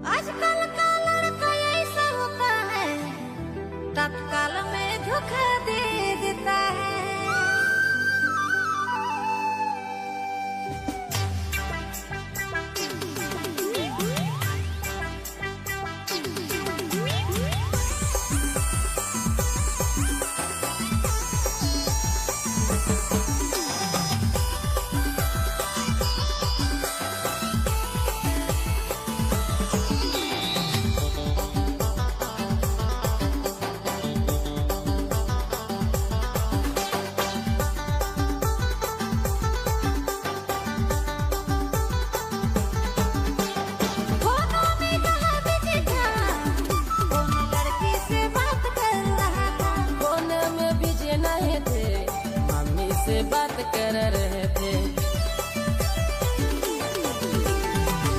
आजकल का लड़का ऐसा होता है, तत्काल में धोखा दे देता है। से बात कर रहे थे।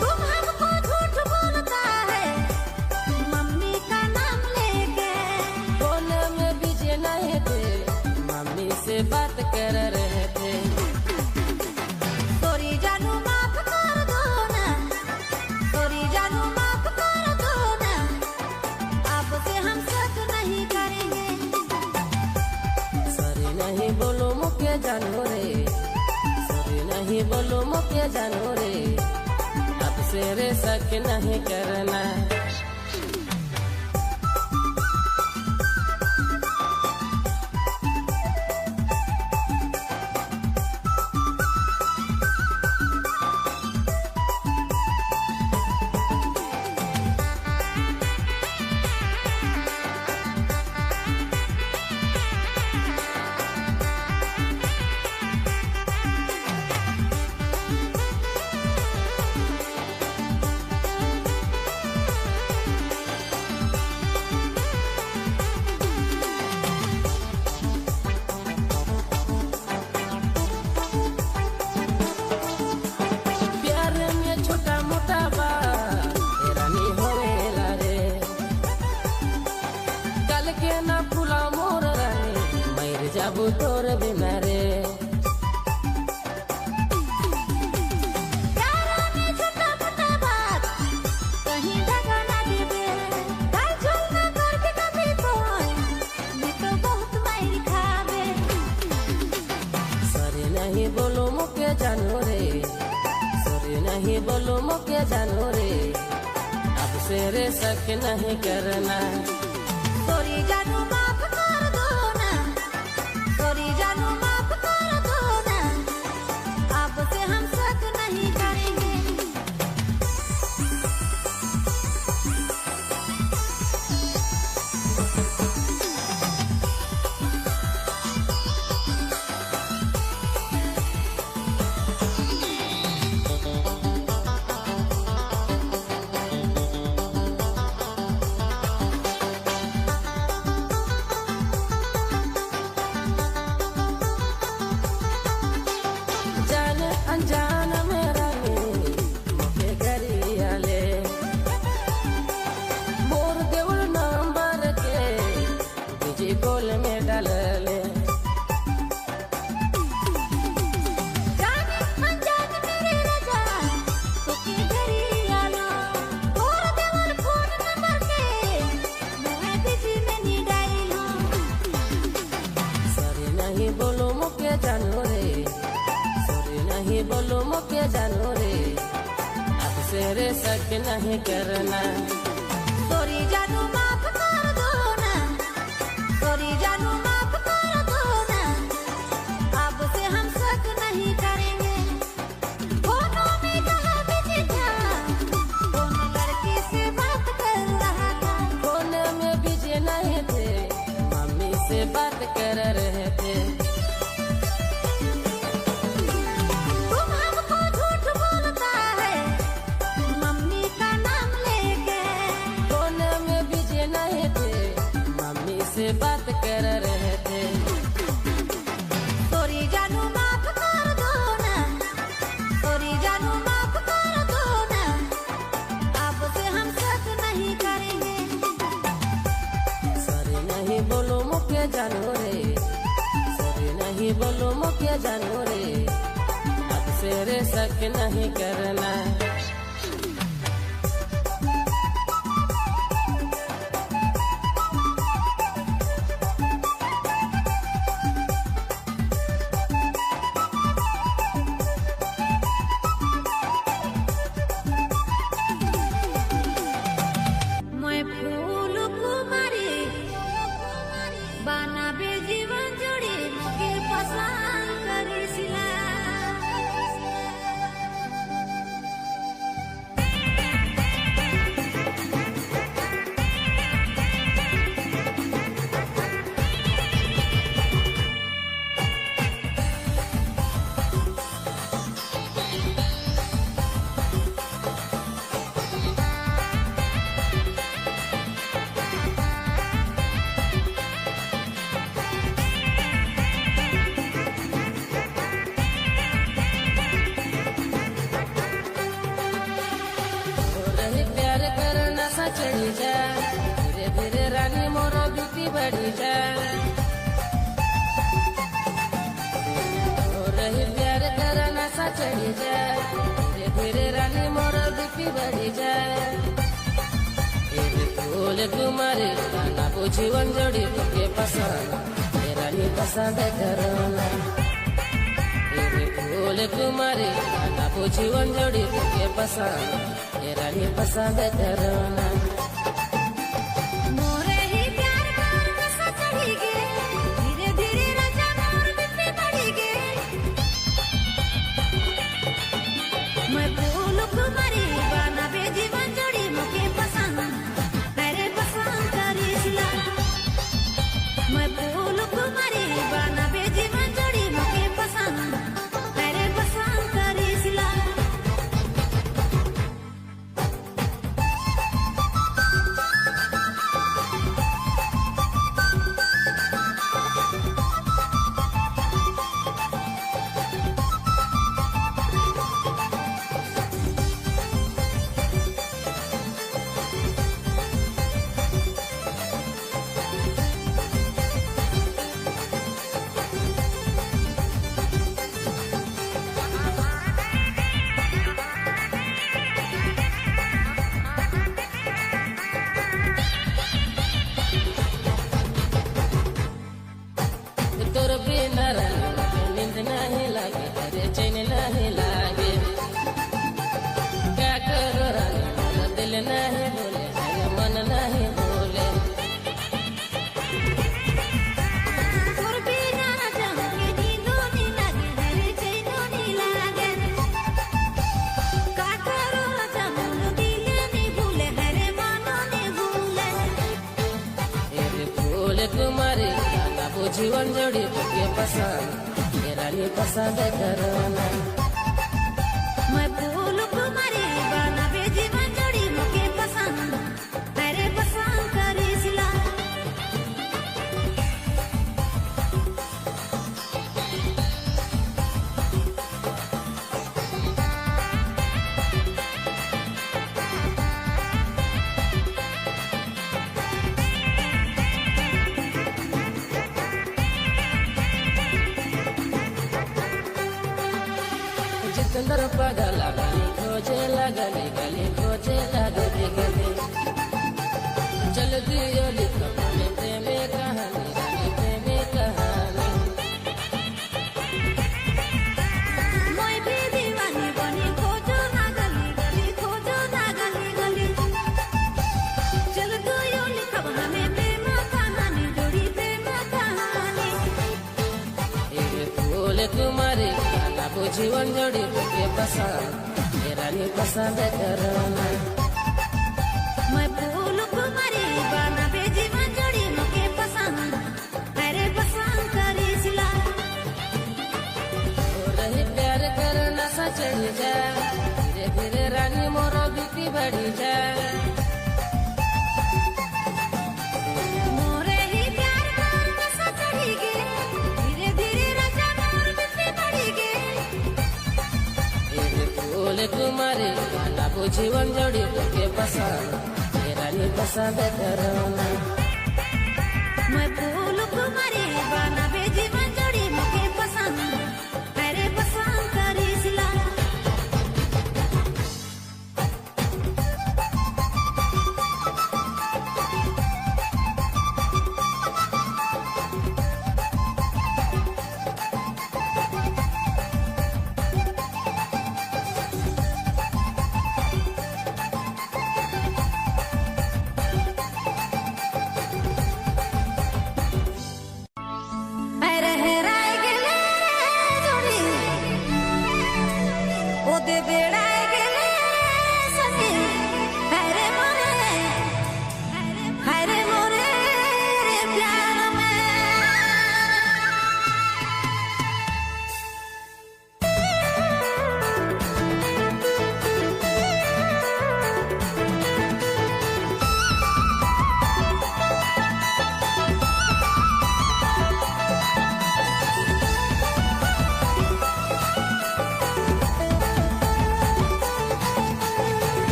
तुम हमको झूठ बोलता है, मम्मी का नाम लेके। फोन में बिजी नहीं थे, मम्मी से बात कर रहे थे। सॉरी जानू माफ कर दो ना, सॉरी जानू माफ कर दो ना, अब से हम शक नहीं करेंगे। सॉरी नहीं बोलो मुझे जानू रे, सॉरी नहीं बोलो मुझे जानू रे, अब से रे शक नहीं करना। जाबू तोर बिना रे प्यारा में छोटा मोटा बात कहीं जगह ना देवे। गाल झोल ना करके कभी कोई मैं तो बहुत मार खावे। सॉरी नहीं बोलो मुझे जानू रे, सॉरी नहीं बोलो मुझे जानू रे, अब से रे शक नहीं करना। सॉरी जानू माफ कर दो ना, सॉरी जानू माफ कर दो ना, अब से हम शक नहीं करेंगे। अनजान मेरा मुझे गरिया ले, मोर देवल नंबर के बिजी गोल में डाल ले। जाने अनजान मेरे राजा तुके गरिया लो, मोर देवल फोन नंबर के मैं बिजी में नहीं डालो। सॉरी नहीं बोलो मुझे जानू रे, नहीं बोलो मुझे जानू रे, अब से रे शक नहीं करना। सॉरी जानू माफ कर दो ना, सॉरी जानू माफ कर दो ना, अब से हम शक नहीं करेंगे। फोनों में कहा बिजी था, फोन लड़की से बात कर रहा था। फोन में बिजी नहीं थे, मम्मी से बात कर रहे थे। से बात कर रहे थे। सॉरी जानू माफ कर दो ना, सॉरी जानू माफ कर दो ना, अब से हम शक नहीं करेंगे। सॉरी नहीं बोलो मुझे जानू रे, सॉरी नहीं बोलो मुझे जानू रे, अब से रे शक नहीं करना। चढ़ी जा धीरे धीरे रानी मोर बीपी बढ़ी जा हो रही प्यार कर नशा चढ़ी जा धीरे धीरे रानी मोर बीपी बढ़ी जा फूल कुमारी गाना जीवन जोड़ी तुके पसंद रानी पसंद करना फूल कुमारी गाना जीवन जोड़ी तुके पसंद रानी पसंद करना मोरे ही प्यार का नशा चढ़ी गे धीरे धीरे राजा मोर बीपी बढ़ी गे मैं फूल कुमारी गाना जीवन जोड़ी मुके पसंद तेरे पसंद करिसला मैं फूल कुमारी गाना जीवन जोड़ी मुके पसंद तेरे पसंद करिसला तोर बिना रानी नींद नहीं लागे अरे चैन नहीं लागे क्या करो रानी मोर दिल नहीं बोले मन नहीं बोले तोर बिना राजा मुके नींदो नहीं लागे रे चैनो नहीं लागे का करो राजा मोर दिल नहीं भूले रे मनो नहीं भूले फूल कुमारी गाना जीवन जोड़ी तुके पसंद रानी पसंद करना मैं फूल कुमारी गाना जीवन जोड़ी मुके पसंद तेरे पसंद करिसला जितंदर पगला गली खोजे लगली गली खोजे लगली गली चल दियो लिखो प्रेम कहानी रानी प्रेम कहानी मैं भी दीवानी बनी खोजो ना गली गली खोजो ना गली गली चल दो यो लिखब हमें प्रेम कहानी जोड़ी प्रेम कहानी फूल कुमारी गाना जीवन जोड़ी तुके पसंद रानी पसंद करना मैं फूल कुमारी गाना जीवन जोड़ी मुके पसंद तेरे पसंद करिसला हो रही प्यार कर नशा चढ़ी जा धीरे धीरे रानी मोर बीपी बढ़ी जा मोरे ही प्यार का नशा चढ़ी गे धीरे धीरे राजा मोर बीपी बढ़ी गे फूल कुमारी गाना जीवन जोड़ी तुके पसंद रानी पसंद करना मैं फूल कुमारी गाना जीवन जोड़ी मुके पसंद तेरे पसंद करिसला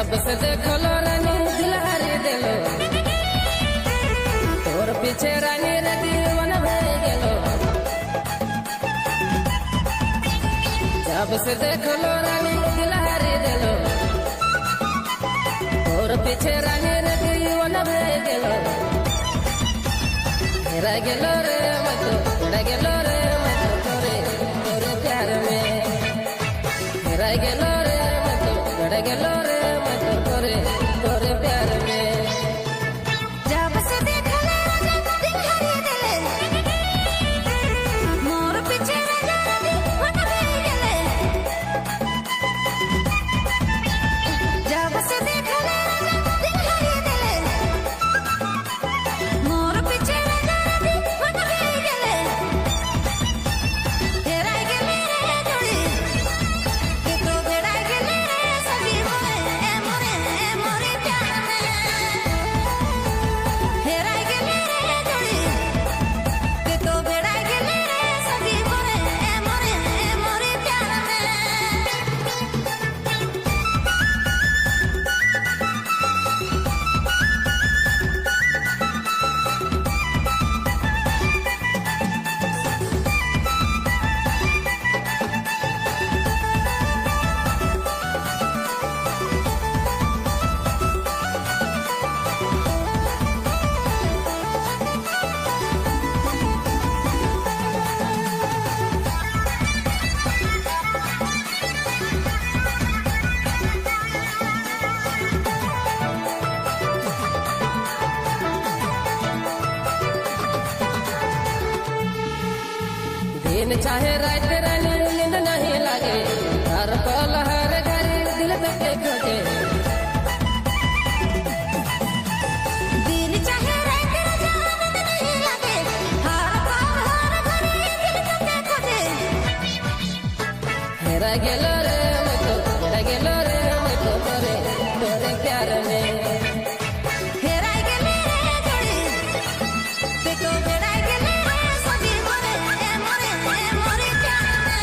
जब से देखलो रानी दिल हारी देलो, तोर पीछे रानी रे दीवाना भय गेलो। जब से देखलो रानी दिल हारी देलो, तोर पीछे रानी रे दीवाना भय गेलो। हेरा गेलो रे मत, हेरा गेलो रे मत तोरे तोरे प्यार में। हेरा गेलो रे मत, हेरा गेलो रे मत तोरे तोरे प्यार में। जब से देखले राजा दिल हरी देले, मोर पीछे राजा दीवाना भय गेले। जब से देखले राजा दिल हरी देले, मोर पीछे राजा दीवाना भय गेले। हेरा गेले रे जोड़ी, के तो बेड़ा गेले रे सखी मोरे ए मोरे प्यार में। हेरा गेले रे जोड़ी, के तो बेड़ा गेले रे सखी मोरे ए मोरे प्यार में। दिन चाहे रात रानी नींद नहीं लागे, हर पल हर घड़ी दिल तक खोजे। दिन चाहे रात राजा नींद नहीं लागे, हर पल हर घड़ी दिल तुझे खोजे। हेरा गेलो रे मत, हेरा गेलो रे मत तोरे तोरे प्यार में। हेरा गेले रे जोड़ी, के तो बेड़ा गेले रे सखी मोरे ए मोरे प्यार में।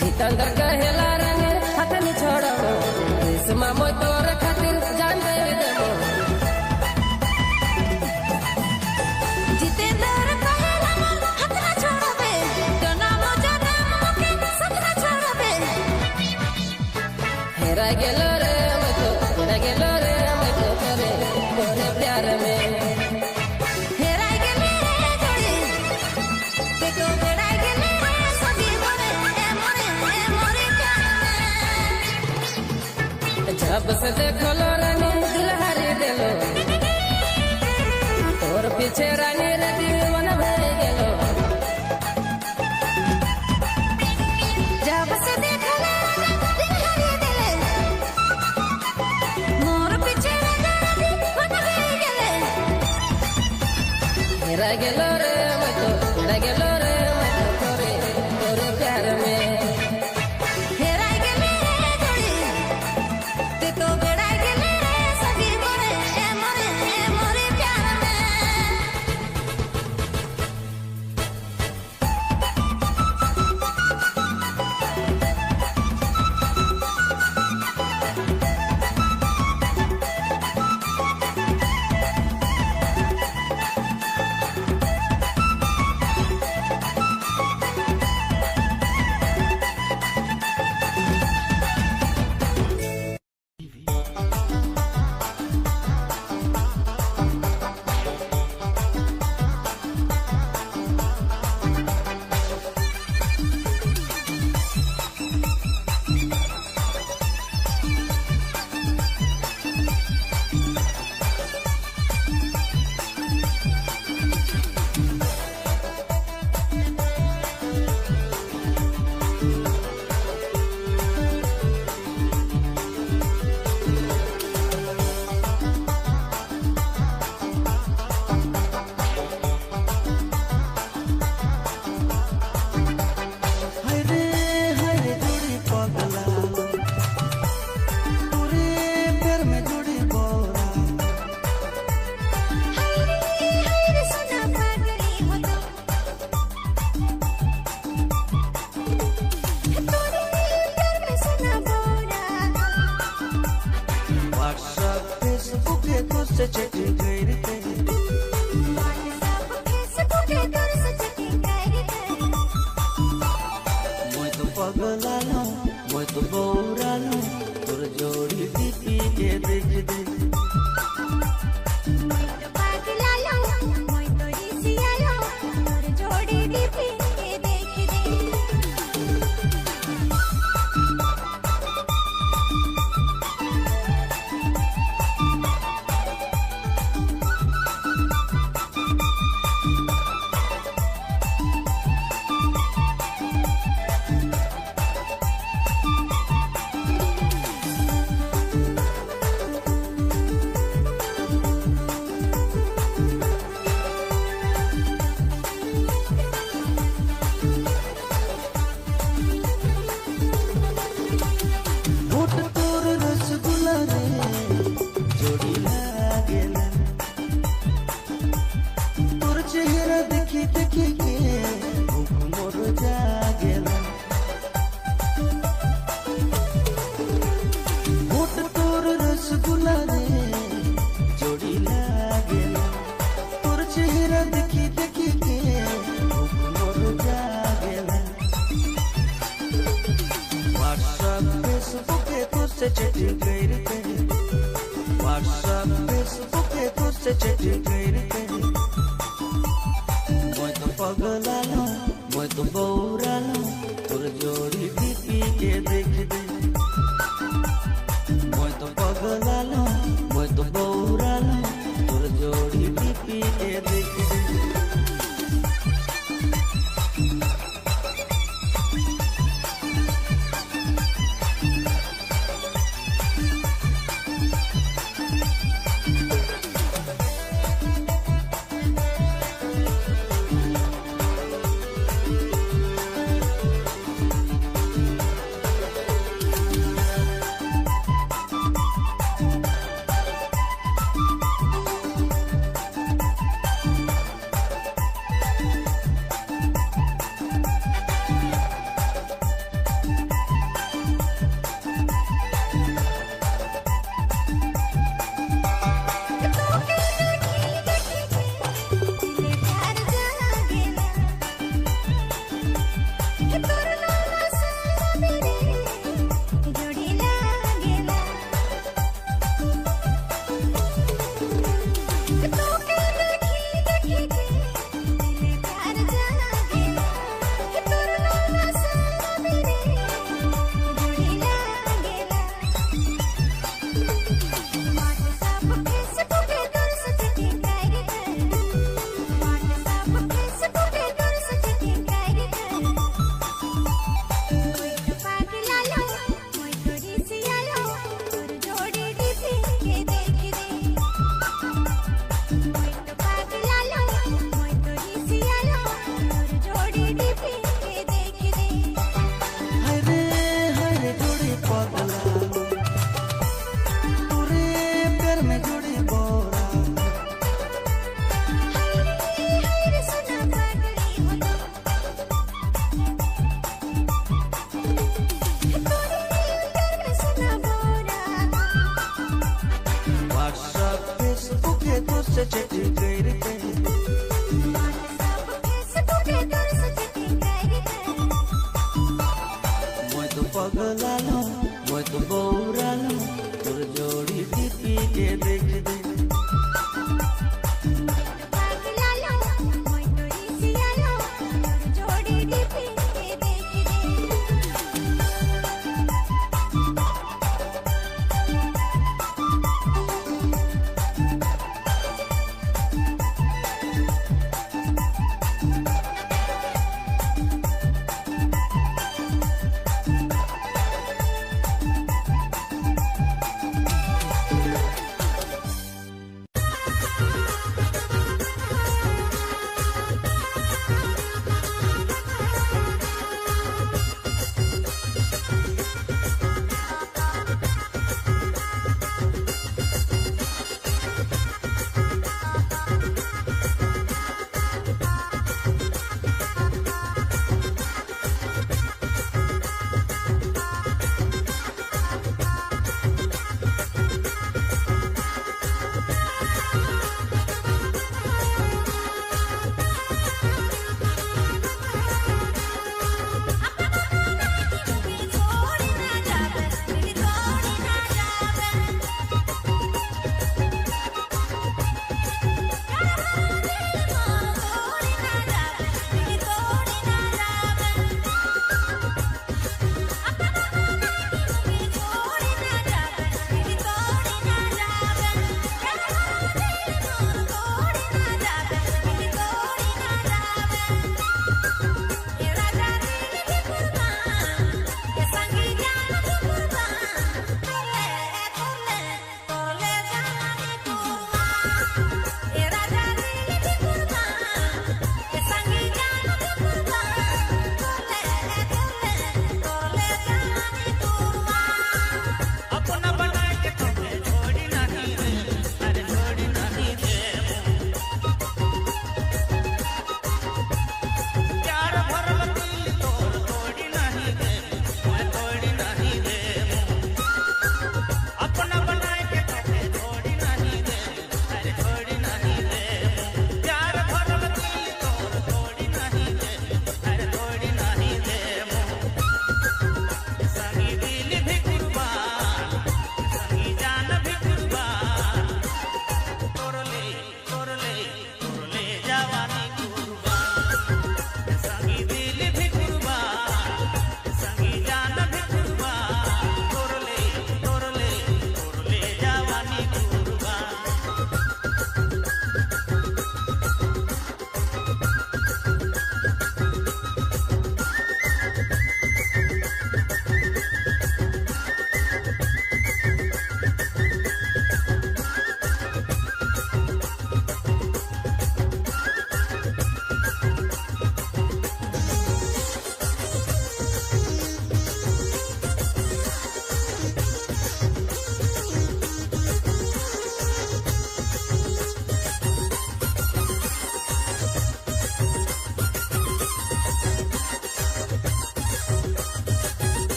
जितेंद्र कहेला रानी हाथ नहीं छोड़ो, रेशमा मोय तोर खातिर जान दे देबो। जितेंद्र कहेला मोर हाथ ना छोड़बे, जन्म जन्म के साथ ना छोड़बे। हेरा गेलो रे मत, हेरा गेलो रे मत तोरे तोरे प्यार में। हेरा गेले रे जोड़ी, के तो बेड़ा गेले रे सखी मोरे ए मोरे प्यार में। जब से देखलो रानी दिल हारी देलो, तोर पीछे रानी रे दीवाना भय गेलो। जब से देखले राजा दिल हरी देले, मोर पीछे राजा दीवाना भय गेले। हेरा गेलो रे मत, हेरा गेलो रे मत तोरे तोरे प्यार में। हेरा गेले रे जोड़ी, के तो बेड़ा गेले रे सखी मोरे ए मोरे प्यार में। तुझसे चैटिंग करके व्हाट्सएप फेसबुक के तुझसे चैटिंग करके मैं तो पगलालो मैं तो बौरालो तोर जोड़ी डीपी के देख दे पागलालो मैं तो रिसियालो तोर जोड़ी डीपी के देख दे होठ तोर रसगुल्ला रे जोड़ी लागेला तोर चेहरा देखी देखी के भूख मोर जागेला होठ तोर रसगुल्ला रे जोड़ी लागेला तोर चेहरा देखी देखी के भूख मोर जागेला व्हाट्सएप फेसबुक पे तुझसे चैटिंग करके व्हाट्सएप फेसबुक पे तुझसे चैटिंग करके मैं तो पगलालो मैं तो बौरालो तोर जोड़ी डीपी के देख दे मैं तो पगलालो मैं तो बौरालो तोर जोड़ी डीपी के देख दे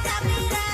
राजा मेरा